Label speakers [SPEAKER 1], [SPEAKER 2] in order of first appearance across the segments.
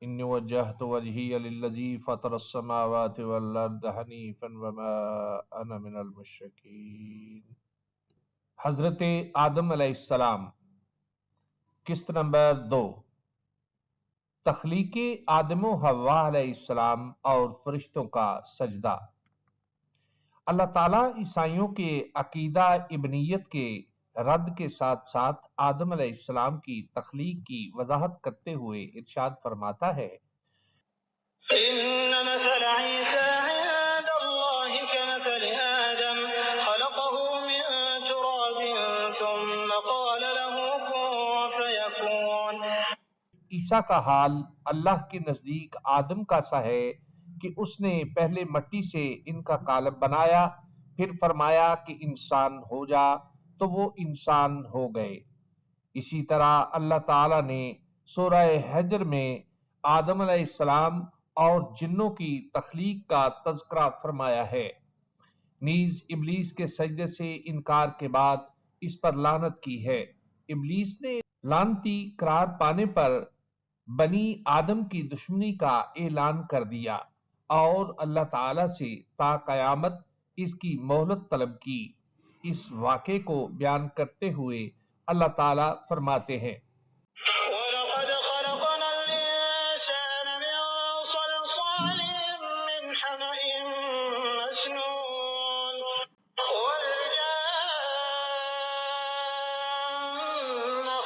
[SPEAKER 1] انی وجہت وجہی للذی فطر السماوات والارض حنیفا وما انا من المشرکین۔ حضرت آدم علیہ السلام، قسط نمبر 2، تخلیق آدم و حوا علیہ السلام اور فرشتوں کا سجدہ۔ اللہ تعالیٰ عیسائیوں کے عقیدہ ابنیت کے رد کے ساتھ ساتھ آدم علیہ السلام کی تخلیق کی وضاحت کرتے ہوئے ارشاد فرماتا ہے،
[SPEAKER 2] إن مثل عيسى عند الله كمثل آدم خلقه من تراب ثم قال له كن فيكون۔
[SPEAKER 1] عیسیٰ کا حال اللہ کے نزدیک آدم کا سا ہے کہ اس نے پہلے مٹی سے ان کا قالب بنایا، پھر فرمایا کہ انسان ہو جا، تو وہ انسان ہو گئے۔ اسی طرح اللہ تعالیٰ نے سورہ حجر میں آدم علیہ السلام اور جنوں کی تخلیق کا تذکرہ فرمایا ہے۔ نیز ابلیس کے سجدے سے انکار کے بعد اس پر لعنت کی ہے۔ ابلیس نے لعنتی قرار پانے پر بنی آدم کی دشمنی کا اعلان کر دیا اور اللہ تعالیٰ سے تا قیامت اس کی مہلت طلب کی۔ اس واقعے کو بیان کرتے ہوئے اللہ تعالیٰ فرماتے ہیں،
[SPEAKER 2] وَلَقَدْ خَلَقْنَا الْإِنسَانَ مِن صَلْصَالٍ مِّنْ حَمَإٍ مَّسْنُونٍ وَالْجَانَّ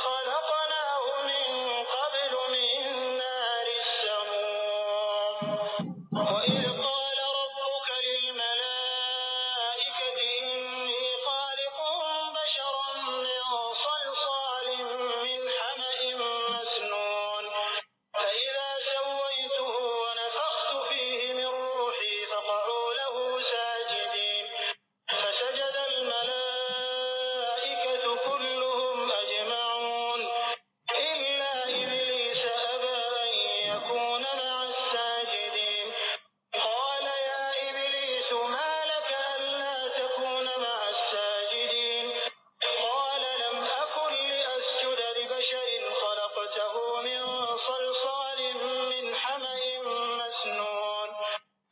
[SPEAKER 2] خَلَقْنَاهُ مِن قَبْلُ مِن نَّارِ السَّمُومِ وَإِذْ قَالَ رَبُّكَ لِلْمَلَائِكَةِ إِنِّي خَالِقٌ بَشَرًا مِّن صَلْصَالٍ مِّنْ حَمَإٍ مَّسْنُونٍ فَإِذَا سَوَّيْتُهُ وَنَفَخْتُ فِيهِ مِن رُّوحِي فَقَعُوا لَهُ سَاجِدِينَ فَسَجَدَ الْمَلَائِكَةُ كُلُّهُمْ أَجْمَعُونَ إِلَّا إِبْلِيسَ أَبَىٰ أَن يَكُونَ مَعَ السَّاجِدِينَ قَالَ يَا إِبْلِيسُ مَا لَكَ أَلَّا تَكُونَ مَعَ السَّاجِدِينَ قَالَ لَمْ أَكُن لِّأَسْجُدَ لِبَشَرٍ خَلَقْتَهُ مِن صَلْصَالٍ مِّنْ حَمَإٍ مَّسْنُونٍ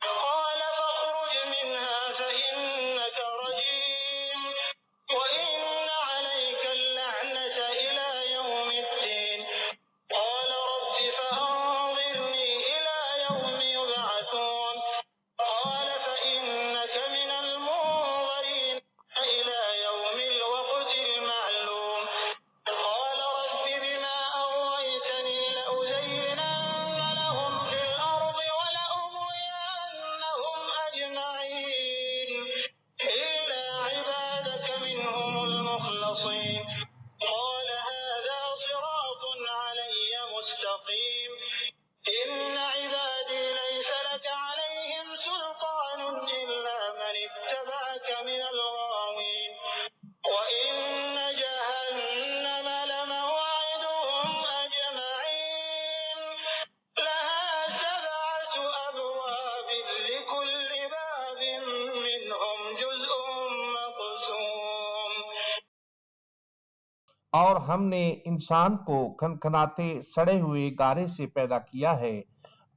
[SPEAKER 2] قَالَ فَاخْرُجْ مِنْهَا فَإِنَّكَ رَجِيمٌ وَإِنَّ عَلَيْكَ اللَّعْنَةَ إِلَىٰ يَوْمِ الدِّينِ قَالَ رَبِّ فَأَنظِرْنِي إِلَىٰ يَوْمِ يُبْعَثُونَ قَالَ فَإِنَّكَ مِنَ الْمُنظَرِينَ إِلَىٰ يَوْمِ الْوَقْتِ الْمَعْلُومِ قَالَ رَبِّ بِمَا أَغْوَيْتَنِي لَأُزَيِّنَنَّ لَهُمْ فِي الْأَرْضِ وَلَأُغْوِيَنَّهُمْ أَجْمَعِينَ إِلَّا عِبَادَكَ مِنْهُمُ الْمُخْلَصِينَ قَالَ هَٰذَا صِرَاطٌ عَلَيَّ مُسْتَقِيمٌ إِنَّ عِبَادِي لَيْسَ لَكَ عَلَيْهِمْ سُلْطَانٌ إِلَّا مَنِ اتَّبَعَكَ مِنَ الْغَاوِينَ وَإِنَّ جَهَنَّمَ لَمَوْعِدُهُمْ أَجْمَعِينَ لَهَا 7 أَبْوَابٍ لِّكُلِّ بَابٍ مِّنْهُمْ جُزْءٌ مَّقْسُومٌ۔
[SPEAKER 1] اور ہم نے انسان کو کھنکھناتے سڑے ہوئے گارے سے پیدا کیا ہے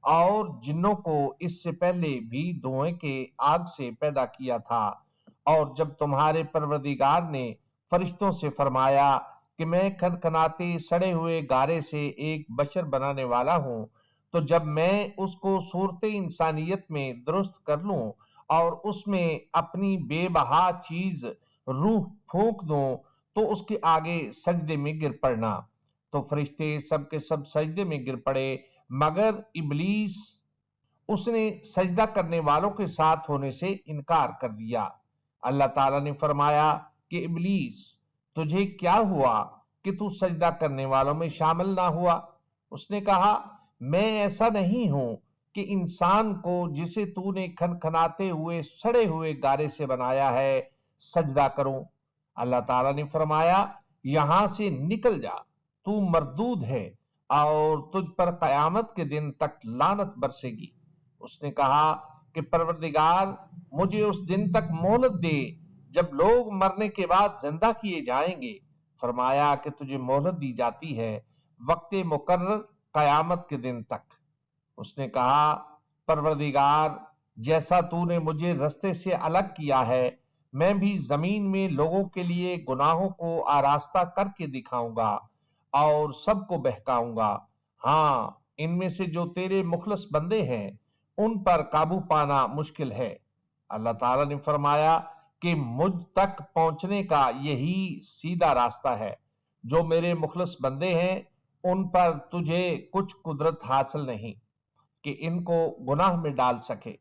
[SPEAKER 1] اور جنوں کو اس سے پہلے بھی دھوئیں کے آگ سے پیدا کیا تھا۔ اور جب تمہارے پروردگار نے فرشتوں سے فرمایا کہ میں کھنکھناتے سڑے ہوئے گارے سے ایک بشر بنانے والا ہوں، تو جب میں اس کو صورت انسانیت میں درست کر لوں اور اس میں اپنی بے بہا چیز روح پھونک دوں تو اس کے آگے سجدے میں گر پڑنا۔ تو فرشتے سب کے سب سجدے میں گر پڑے مگر ابلیس، اس نے سجدہ کرنے والوں کے ساتھ ہونے سے انکار کر دیا۔ اللہ تعالیٰ نے فرمایا کہ ابلیس، تجھے کیا ہوا کہ تو سجدہ کرنے والوں میں شامل نہ ہوا؟ اس نے کہا، میں ایسا نہیں ہوں کہ انسان کو جسے تو نے کھنکھناتے ہوئے سڑے ہوئے گارے سے بنایا ہے سجدہ کروں۔ اللہ تعالیٰ نے فرمایا، یہاں سے نکل جا، تو مردود ہے اور تجھ پر قیامت کے دن تک لعنت برسے گی۔ اس نے کہا کہ پروردگار، مجھے اس دن تک مہلت دے جب لوگ مرنے کے بعد زندہ کیے جائیں گے۔ فرمایا کہ تجھے مہلت دی جاتی ہے وقت مقرر قیامت کے دن تک۔ اس نے کہا پروردگار جیسا تو نے مجھے رستے سے الگ کیا ہے میں بھی زمین میں لوگوں کے لیے گناہوں کو آراستہ کر کے دکھاؤں گا اور سب کو بہکاؤں گا. ہاں ان میں سے جو تیرے مخلص بندے ہیں ان پر قابو پانا مشکل ہے. اللہ تعالیٰ نے فرمایا کہ مجھ تک پہنچنے کا یہی سیدھا راستہ ہے. جو میرے مخلص بندے ہیں ان پر تجھے کچھ قدرت حاصل نہیں کہ ان کو گناہ میں ڈال سکے.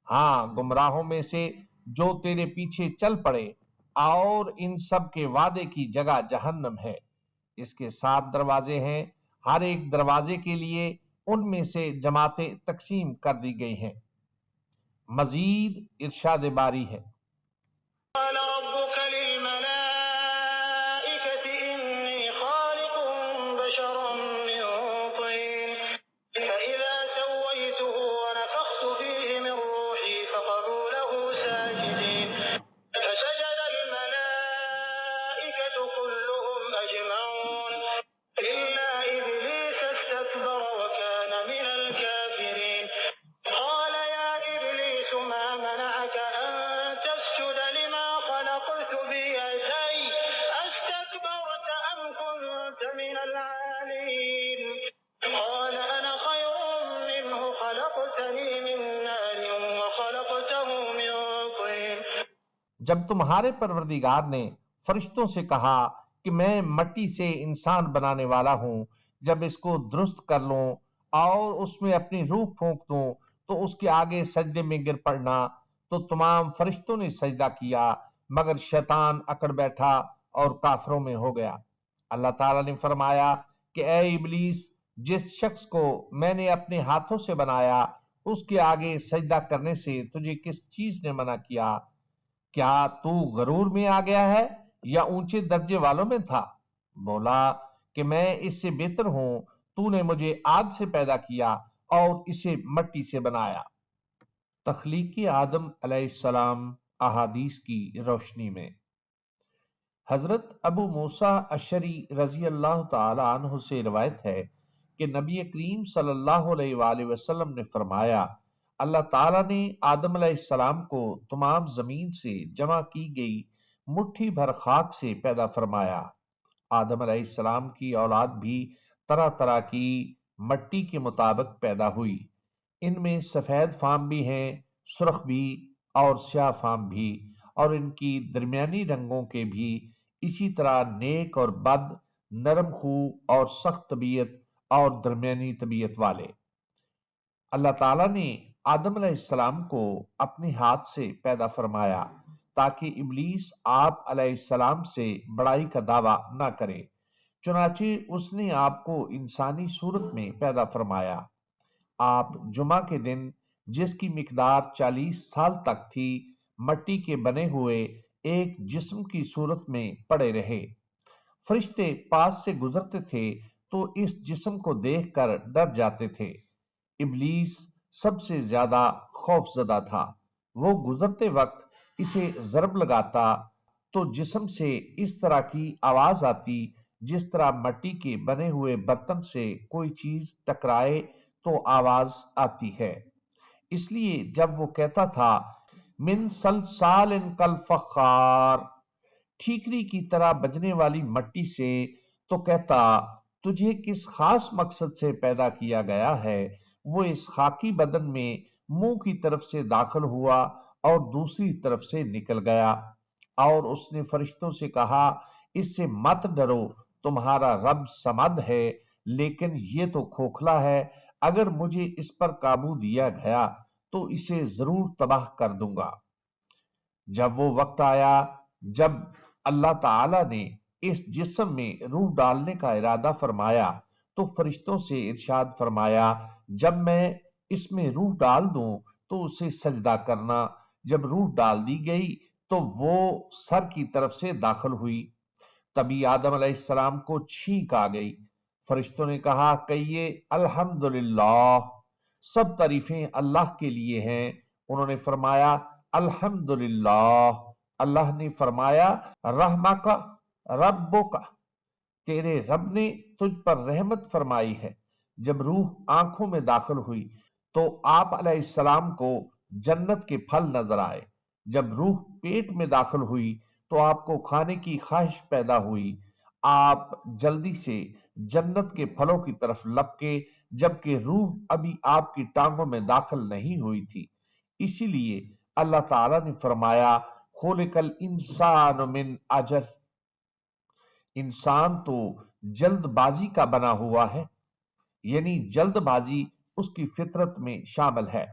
[SPEAKER 1] ہاں گمراہوں میں سے جو تیرے پیچھے چل پڑے اور ان سب کے وعدے کی جگہ جہنم ہے. اس کے 7 دروازے ہیں ہر ایک دروازے کے لیے ان میں سے جماعتیں تقسیم کر دی گئی ہیں. مزید ارشاد باری ہے
[SPEAKER 2] قال ربك للملائكة إني خالق بشرا من طين فإذا سويته ونفخت فيه من روحي فقعوا له ساجدين فسجد الملائكة كلهم أجمعون إلا إبليس استكبر وكان من الكافرين قال يا إبليس ما منعك أن تسجد لما خلقت بيدي أستكبرت أم كنت من العالين قال أنا خير منه خلقتني من نار وخلقته من طين.
[SPEAKER 1] جب تمہارے پروردگار نے فرشتوں سے کہا کہ میں مٹی سے انسان بنانے والا ہوں جب اس کو درست کر لوں اور اس میں اپنی روح پھونک دوں تو اس کے آگے سجدے میں گر پڑنا تو تمام فرشتوں نے سجدہ کیا مگر شیطان اکڑ بیٹھا اور کافروں میں ہو گیا. اللہ تعالیٰ نے فرمایا کہ اے ابلیس جس شخص کو میں نے اپنے ہاتھوں سے بنایا اس کے آگے سجدہ کرنے سے تجھے کس چیز نے منع کیا؟ کیا تو غرور میں آ گیا ہے یا اونچے درجے والوں میں تھا؟ بولا کہ میں اس سے بہتر ہوں تو نے مجھے آگ سے پیدا کیا اور اسے مٹی سے بنایا. تخلیق آدم علیہ السلام احادیث کی روشنی میں حضرت ابو موسیٰ اشعری رضی اللہ تعالی عنہ سے روایت ہے کہ نبی کریم صلی اللہ علیہ وآلہ وسلم نے فرمایا اللہ تعالیٰ نے آدم علیہ السلام کو تمام زمین سے جمع کی گئی مٹھی بھر خاک سے پیدا فرمایا. آدم علیہ السلام کی اولاد بھی طرح طرح کی مٹی کے مطابق پیدا ہوئی. ان میں سفید فام بھی ہیں سرخ بھی اور سیاہ فام بھی اور ان کی درمیانی رنگوں کے بھی اسی طرح نیک اور بد نرم خو اور سخت طبیعت اور درمیانی طبیعت والے. اللہ تعالیٰ نے آدم علیہ السلام کو اپنے ہاتھ سے پیدا فرمایا تاکہ ابلیس آپ علیہ السلام سے بڑائی کا دعویٰ نہ کرے. چنانچہ اس نے آپ کو انسانی صورت میں پیدا فرمایا. آپ جمعہ کے دن جس کی مقدار 40 سال تک تھی مٹی کے بنے ہوئے ایک جسم کی صورت میں پڑے رہے. فرشتے پاس سے گزرتے تھے تو اس جسم کو دیکھ کر ڈر جاتے تھے. ابلیس سب سے زیادہ خوف زدہ تھا. وہ گزرتے وقت اسے ضرب لگاتا تو جسم سے اس طرح کی آواز آتی جس طرح مٹی کے بنے ہوئے برتن سے کوئی چیز ٹکرائے تو آواز آتی ہے. اس لیے جب وہ کہتا تھا من سلسال کالفخار ٹھیکری کی طرح بجنے والی مٹی سے تو کہتا تجھے کس خاص مقصد سے پیدا کیا گیا ہے؟ وہ اس خاکی بدن میں منہ کی طرف سے داخل ہوا اور دوسری طرف سے نکل گیا اور اس نے فرشتوں سے کہا اس سے مت ڈرو تمہارا رب سمد ہے لیکن یہ تو کھوکھلا ہے. اگر مجھے اس پر قابو دیا گیا تو اسے ضرور تباہ کر دوں گا. جب وہ وقت آیا جب اللہ تعالی نے اس جسم میں روح ڈالنے کا ارادہ فرمایا تو فرشتوں سے ارشاد فرمایا جب میں اس میں روح ڈال دوں تو اسے سجدہ کرنا. جب روح ڈال دی گئی تو وہ سر کی طرف سے داخل ہوئی. تبھی آدم علیہ السلام کو چھینک آ گئی. فرشتوں نے کہا کہیے الحمدللہ سب تعریفیں اللہ کے لیے ہیں. انہوں نے فرمایا الحمدللہ. اللہ نے فرمایا رحمک ربک تیرے رب نے تجھ پر رحمت فرمائی ہے. جب روح آنکھوں میں داخل ہوئی تو آپ علیہ السلام کو جنت کے پھل نظر آئے۔ جب روح پیٹ میں داخل ہوئی تو آپ کو کھانے کی خواہش پیدا ہوئی۔ آپ جلدی سے جنت کے پھلوں کی طرف لپکے، جبکہ روح ابھی آپ کی ٹانگوں میں داخل نہیں ہوئی تھی۔ اسی لیے اللہ تعالیٰ نے فرمایا خلق الانسان من عجل، انسان تو جلد بازی کا بنا ہوا ہے، یعنی جلد بازی اس کی فطرت میں شامل ہے۔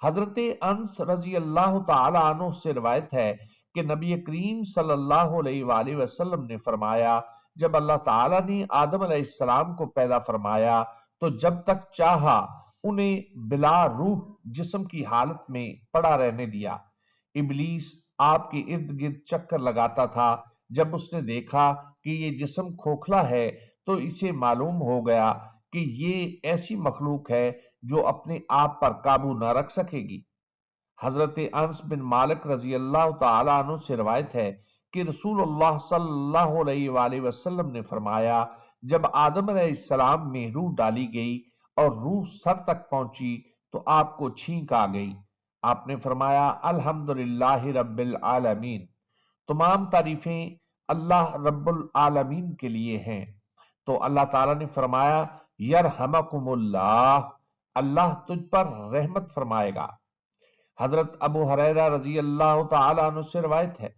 [SPEAKER 1] حضرت انس رضی اللہ تعالی عنہ سے روایت ہے کہ نبی کریم صلی اللہ علیہ وآلہ وسلم نے فرمایا جب اللہ تعالیٰ نے آدم علیہ السلام کو پیدا فرمایا تو جب تک چاہا انہیں بلا روح جسم کی حالت میں پڑا رہنے دیا۔ ابلیس آپ کے ارد گرد چکر لگاتا تھا۔ جب اس نے دیکھا کہ یہ جسم کھوکھلا ہے تو اسے معلوم ہو گیا کہ یہ ایسی مخلوق ہے جو اپنے آپ پر قابو نہ رکھ سکے گی۔ حضرت انس بن مالک رضی اللہ تعالی عنہ سے روایت ہے کہ رسول اللہ صلی اللہ علیہ وآلہ وسلم نے فرمایا جب آدم علیہ السلام میں روح ڈالی گئی اور روح سر تک پہنچی تو آپ کو چھینک آ گئی۔ آپ نے فرمایا الحمدللہ رب العالمین، تمام تعریفیں اللہ رب العالمین کے لیے ہیں۔ تو اللہ تعالیٰ نے فرمایا یرحمکم اللہ، اللہ تجھ پر رحمت فرمائے گا۔ حضرت ابو ہریرہ رضی اللہ تعالیٰ عنہ سے روایت ہے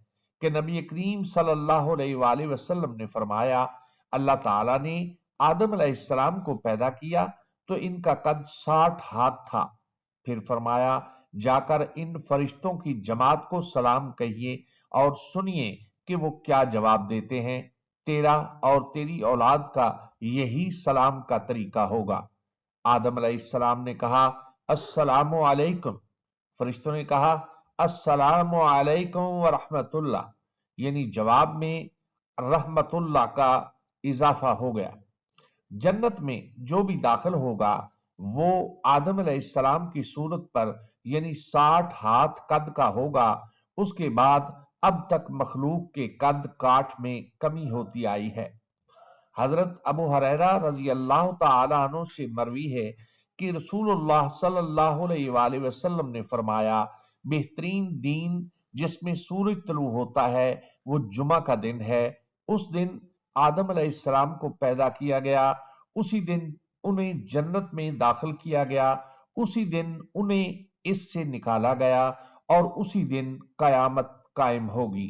[SPEAKER 1] کہ نبی کریم صلی اللہ علیہ وآلہ وسلم نے فرمایا اللہ تعالیٰ نے آدم علیہ السلام کو پیدا کیا تو ان کا قد 60 ہاتھ تھا۔ پھر فرمایا جا کر ان فرشتوں کی جماعت کو سلام کہیے اور سنیے کہ وہ کیا جواب دیتے ہیں، تیرا اور تیری اولاد کا یہی سلام کا طریقہ ہوگا۔ آدم علیہ السلام نے کہا السلام علیکم، فرشتوں نے کہا السلام علیکم ورحمت اللہ، یعنی جواب میں رحمت اللہ کا اضافہ ہو گیا۔ جنت میں جو بھی داخل ہوگا وہ آدم علیہ السلام کی صورت پر یعنی 60 ہاتھ قد کا ہوگا۔ اس کے بعد اب تک مخلوق کے قد کاٹ میں کمی ہوتی آئی ہے۔ حضرت ابو ہریرہ رضی اللہ تعالی عنہ سے مروی ہے کہ رسول اللہ صلی اللہ علیہ وآلہ وسلم نے فرمایا بہترین دن جس میں سورج طلوع ہوتا ہے وہ جمعہ کا دن ہے۔ اس دن آدم علیہ السلام کو پیدا کیا گیا، اسی دن انہیں جنت میں داخل کیا گیا، اسی دن انہیں اس سے نکالا گیا اور اسی دن قیامت قائم ہوگی۔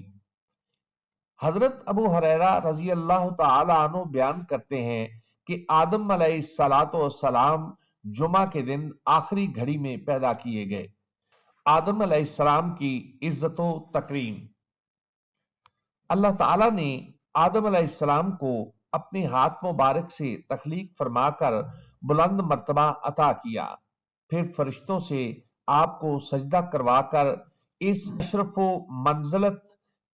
[SPEAKER 1] حضرت ابو ہریرہ رضی اللہ تعالی عنہ بیان کرتے ہیں کہ آدم علیہ السلام جمعہ کے دن آخری گھڑی میں پیدا کیے گئے۔ آدم علیہ السلام کی عزت و تکریم۔ اللہ تعالیٰ نے آدم علیہ السلام کو اپنے ہاتھ مبارک سے تخلیق فرما کر بلند مرتبہ عطا کیا، پھر فرشتوں سے آپ کو سجدہ کروا کر اس اشرف و منزلت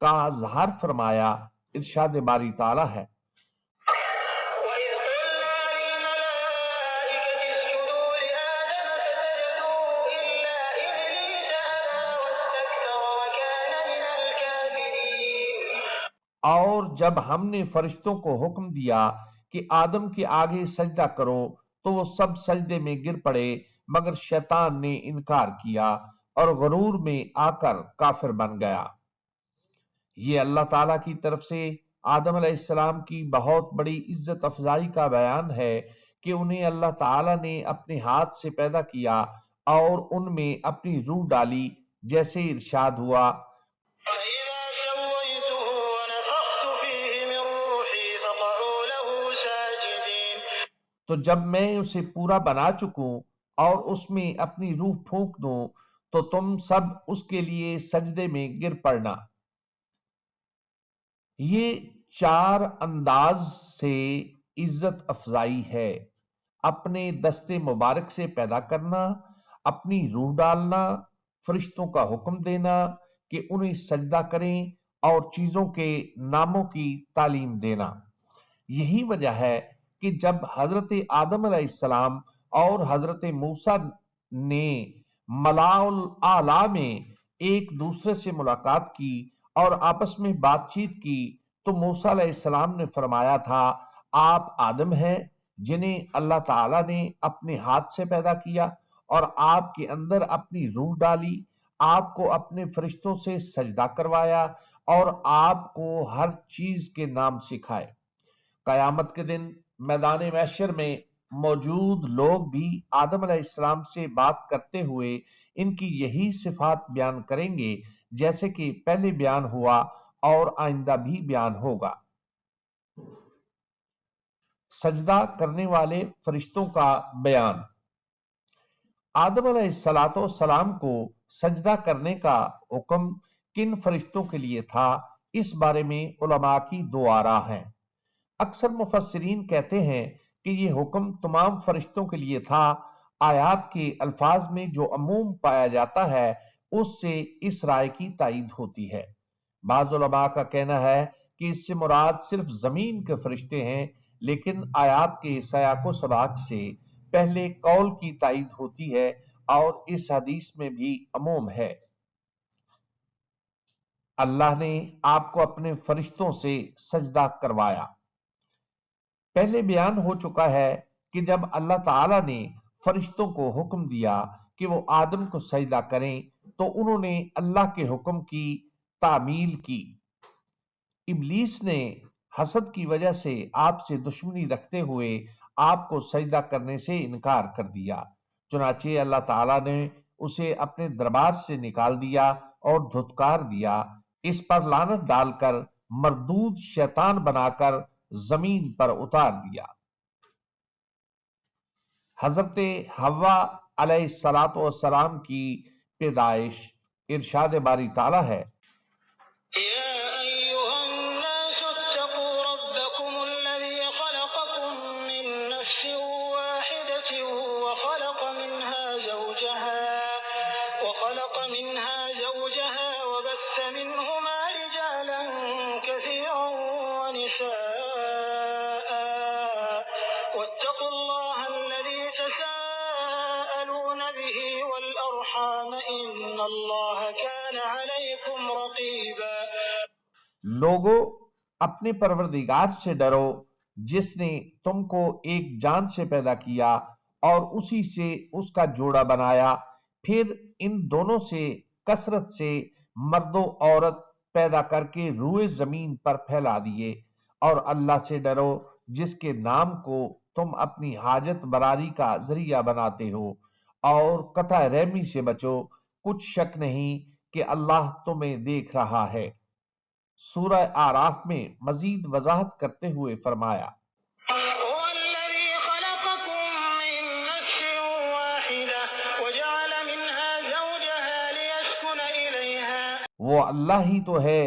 [SPEAKER 1] کا اظہار فرمایا۔ ارشاد باری تعالیٰ ہے
[SPEAKER 2] وإذ قلنا للملائكة اسجدوا لآدم فسجدوا إلا إبليس أبى واستكبر وكان من الكافرين۔
[SPEAKER 1] اور جب ہم نے فرشتوں کو حکم دیا کہ آدم کے آگے سجدہ کرو تو وہ سب سجدے میں گر پڑے مگر شیطان نے انکار کیا اور غرور میں آ کر کافر بن گیا۔ یہ اللہ تعالیٰ کی طرف سے آدم علیہ السلام کی بہت بڑی عزت افزائی کا بیان ہے کہ انہیں اللہ تعالیٰ نے اپنے ہاتھ سے پیدا کیا اور ان میں اپنی روح ڈالی، جیسے ارشاد ہوا
[SPEAKER 2] فإذا سويته ونفخت فيه من روحي فقعوا له ساجدين۔
[SPEAKER 1] تو جب میں اسے پورا بنا چکوں اور اس میں اپنی روح پھونک دوں تو تم سب اس کے لیے سجدے میں گر پڑنا۔ یہ 4 انداز سے عزت افزائی ہے: اپنے دست مبارک سے پیدا کرنا، اپنی روح ڈالنا، فرشتوں کا حکم دینا کہ انہیں سجدہ کریں اور چیزوں کے ناموں کی تعلیم دینا۔ یہی وجہ ہے کہ جب حضرت آدم علیہ السلام اور حضرت موسیٰ نے ملاء الاعلیٰ میں ایک دوسرے سے ملاقات کی اور آپس میں بات چیت کی تو موسیٰ علیہ السلام نے فرمایا تھا آپ آدم ہیں جنہیں اللہ تعالیٰ نے اپنے ہاتھ سے پیدا کیا اور آپ کے اندر اپنی روح ڈالی، آپ کو اپنے فرشتوں سے سجدہ کروایا اور آپ کو ہر چیز کے نام سکھائے۔ قیامت کے دن میدان محشر میں موجود لوگ بھی آدم علیہ السلام سے بات کرتے ہوئے ان کی یہی صفات بیان کریں گے جیسے کہ پہلے بیان ہوا اور آئندہ بھی بیان ہوگا۔ سجدہ کرنے والے فرشتوں کا بیان۔ آدم علیہ السلام کو سجدہ کرنے کا حکم کن فرشتوں کے لیے تھا، اس بارے میں علماء کی دو آراء ہیں۔ اکثر مفسرین کہتے ہیں کہ یہ حکم تمام فرشتوں کے لیے تھا۔ آیات کے الفاظ میں جو عموم پایا جاتا ہے اس سے اس رائے کی تائید ہوتی ہے۔ بعض علماء کا کہنا ہے کہ اس سے مراد صرف زمین کے فرشتے ہیں، لیکن آیات کے سیاق و سباق سے پہلے قول کی تائید ہوتی ہے اور اس حدیث میں بھی عموم ہے۔ اللہ نے آپ کو اپنے فرشتوں سے سجدہ کروایا۔ پہلے بیان ہو چکا ہے کہ جب اللہ تعالیٰ نے فرشتوں کو حکم دیا کہ وہ آدم کو سجدہ کریں تو انہوں نے اللہ کے حکم کی تعمیل کی۔ ابلیس نے حسد کی وجہ سے آپ سے دشمنی رکھتے ہوئے آپ کو سجدہ کرنے سے انکار کر دیا، چنانچہ اللہ تعالیٰ نے اسے اپنے دربار سے نکال دیا اور دھتکار دیا، اس پر لعنت ڈال کر مردود شیطان بنا کر زمین پر اتار دیا۔ حضرت حوا علیہ السلام کی پیدائش۔ ارشاد باری تعالیٰ ہے،
[SPEAKER 2] يا أيها الناس اتقوا ربكم الذي خلقكم من نفس واحدة وخلق منها زوجها وبث منهما رجالا كثيرا ونساء واتقوا الله الذي تساءلون به والأرحام إن الله كان عليكم رقيبا۔
[SPEAKER 1] لوگو اپنے پروردگار سے ڈرو جس نے تم کو ایک جان سے پیدا کیا اور اسی سے اس کا جوڑا بنایا، پھر ان دونوں سے کثرت سے مرد و عورت پیدا کر کے روئے زمین پر پھیلا دیے، اور اللہ سے ڈرو جس کے نام کو تم اپنی حاجت براری کا ذریعہ بناتے ہو، اور قطع رحمی سے بچو، کچھ شک نہیں کہ اللہ تمہیں دیکھ رہا ہے۔ سورہ آراف میں مزید وضاحت کرتے ہوئے فرمایا،
[SPEAKER 2] هو الذي خلقكم من نفس واحدة وجعل منها زوجها ليسكن إليها۔
[SPEAKER 1] وہ اللہ ہی تو ہے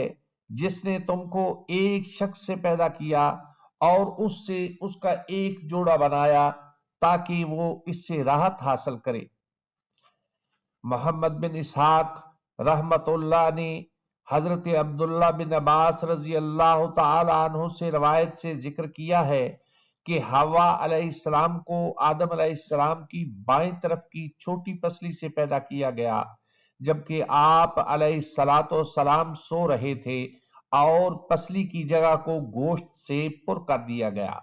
[SPEAKER 1] جس نے تم کو ایک شخص سے پیدا کیا اور اس سے اس کا ایک جوڑا بنایا تاکہ وہ اس سے راحت حاصل کرے۔ محمد بن اسحاق رحمت اللہ نے حضرت عبداللہ بن عباس رضی اللہ تعالی عنہ سے روایت سے ذکر کیا ہے کہ حوا علیہ السلام کو آدم علیہ السلام کی بائیں طرف کی چھوٹی پسلی سے پیدا کیا گیا، جبکہ آپ علیہ السلام سو رہے تھے اور پسلی کی جگہ کو گوشت سے پر کر دیا گیا۔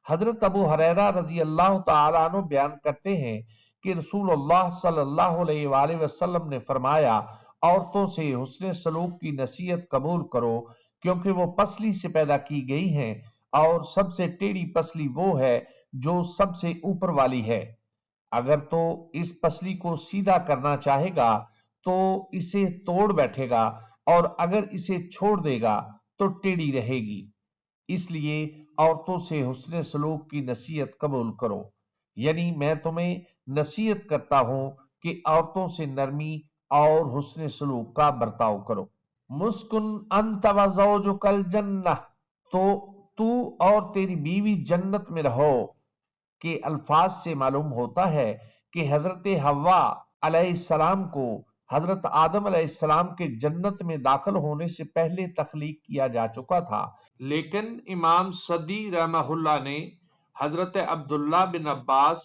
[SPEAKER 1] حضرت ابو ہریرہ رضی اللہ تعالی عنہ بیان کرتے ہیں کہ رسول اللہ صلی اللہ علیہ وآلہ وسلم نے فرمایا، عورتوں سے حسن سلوک کی نصیحت قبول کرو کیونکہ وہ پسلی سے پیدا کی گئی ہیں، اور سب سے ٹیڑھی پسلی وہ ہے جو سب سے اوپر والی ہے۔ اگر تو اس پسلی کو سیدھا کرنا چاہے گا تو اسے توڑ بیٹھے گا، اور اگر اسے چھوڑ دے گا تو ٹیڑھی رہے گی۔ اس لیے عورتوں سے حسن سلوک کی نصیحت قبول کرو، یعنی میں تمہیں نصیحت کرتا ہوں کہ عورتوں سے نرمی اور حسن سلوک کا برتاؤ کرو۔ مسکن انت و زوجک الجنہ، تو اور تیری بیوی جنت میں رہو کے الفاظ سے معلوم ہوتا ہے کہ حضرت حوا علیہ السلام کو حضرت آدم علیہ السلام کے جنت میں داخل ہونے سے پہلے تخلیق کیا جا چکا تھا، لیکن امام صدی رحمہ اللہ نے حضرت عبداللہ بن عباس،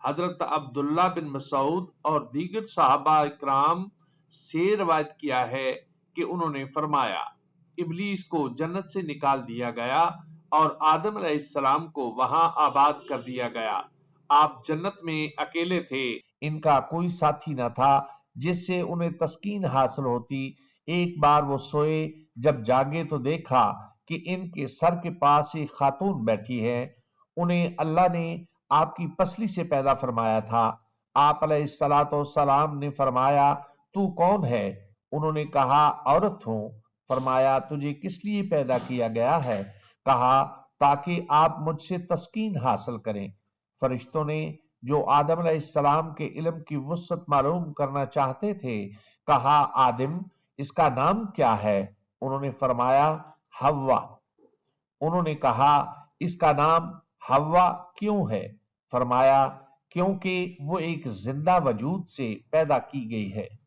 [SPEAKER 1] حضرت عبداللہ بن مسعود اور دیگر صحابہ اکرام سے روایت کیا ہے کہ انہوں نے فرمایا، ابلیس کو جنت سے نکال دیا گیا اور آدم علیہ السلام کو وہاں آباد کر دیا گیا۔ آپ جنت میں اکیلے تھے، ان کا کوئی ساتھی نہ تھا جس سے انہیں تسکین حاصل ہوتی۔ ایک بار وہ سوئے، جب جاگے تو دیکھا کہ ان کے سر کے پاس ایک خاتون بیٹھی ہے۔ انہیں اللہ نے آپ کی پسلی سے پیدا فرمایا تھا۔ آپ علیہ السلام نے فرمایا تو کون ہے؟ انہوں نے کہا عورت ہوں۔ فرمایا تجھے کس لیے پیدا کیا گیا ہے؟ کہا تاکہ آپ مجھ سے تسکین حاصل کریں۔ فرشتوں نے جو آدم علیہ السلام کے علم کی وسعت معلوم کرنا چاہتے تھے کہا آدم اس کا نام کیا ہے؟ انہوں نے فرمایا حوا۔ انہوں نے کہا اس کا نام حوا کیوں ہے؟ فرمایا کیونکہ وہ ایک زندہ وجود سے پیدا کی گئی ہے۔